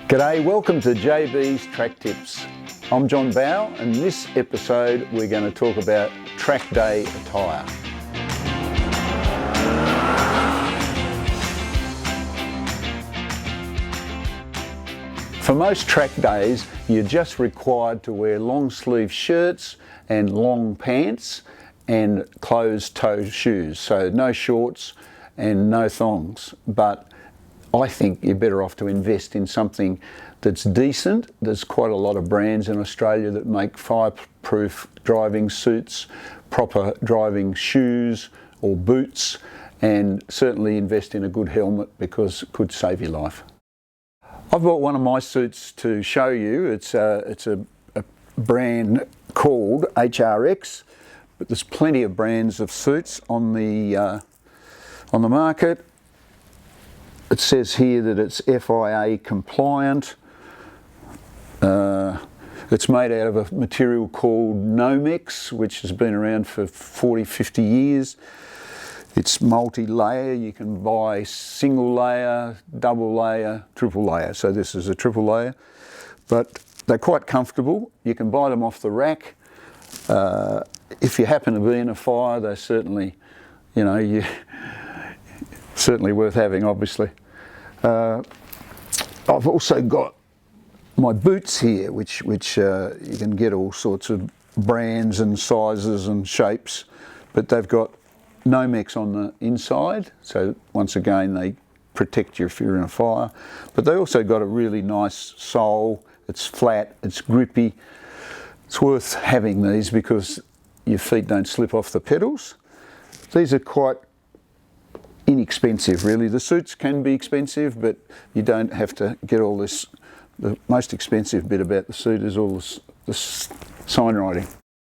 G'day, welcome to JB's Track Tips. I'm John Bowe, and in this episode we're going to talk about track day attire. For most track days, you're just required to wear long sleeve shirts and long pants and closed toe shoes, so no shorts and no thongs. But I think you're better off to invest in something that's decent. There's quite a lot of brands in Australia that make fireproof driving suits, proper driving shoes or boots, and certainly invest in a good helmet because it could save your life. I've bought one of my suits to show you. It's a brand called HRX, but there's plenty of brands of suits on the market. It says here that it's FIA compliant. It's made out of a material called Nomex, which has been around for 40-50 years. It's multi-layer. You can buy single layer, double layer, triple layer. So this is a triple layer, but they're quite comfortable. You can buy them off the rack. If you happen to be in a fire, they're certainly, certainly worth having, obviously. I've also got my boots here, which you can get all sorts of brands and sizes and shapes, but they've got Nomex on the inside, so once again they protect you if you're in a fire. But they also got a really nice sole. It's flat, it's grippy. It's worth having these because your feet don't slip off the pedals. These are quite inexpensive, really. The suits can be expensive, but you don't have to get all this. The most expensive bit about the suit is all this sign writing.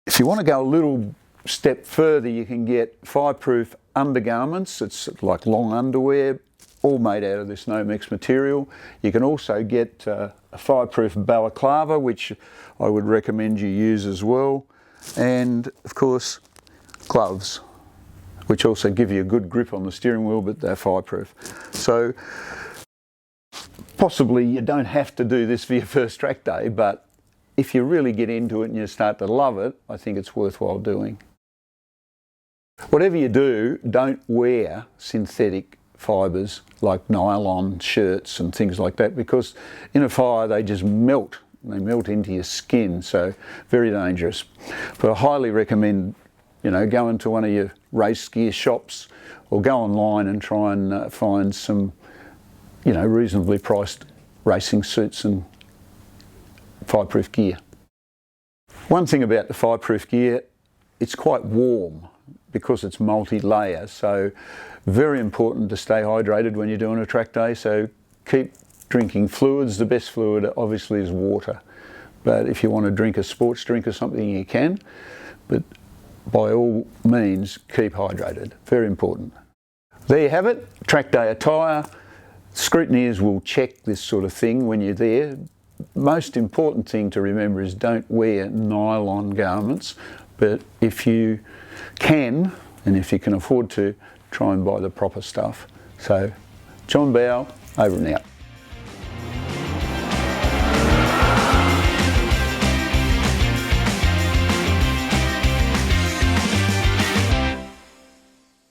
If you want to go a little step further, you can get fireproof undergarments. It's like long underwear, all made out of this Nomex material. You can also get a fireproof balaclava, which I would recommend you use as well. And of course, gloves, which also give you a good grip on the steering wheel, but they're fireproof. So possibly you don't have to do this for your first track day, but if you really get into it and you start to love it, I think it's worthwhile doing. Whatever you do, don't wear synthetic fibres like nylon shirts and things like that, because in a fire they just melt. They melt into your skin, so very dangerous. But I highly recommend go into one of your race gear shops or go online and try and find some, reasonably priced racing suits and fireproof gear. One thing about the fireproof gear, it's quite warm because it's multi-layer, so very important to stay hydrated when you're doing a track day, so keep drinking fluids. The best fluid obviously is water, but if you want to drink a sports drink or something you can, but by all means keep hydrated, very important. There you have it, track day attire. Scrutineers will check this sort of thing when you're there. Most important thing to remember is don't wear nylon garments, but if you can, and if you can afford to, try and buy the proper stuff. So, John Bowe, over and out.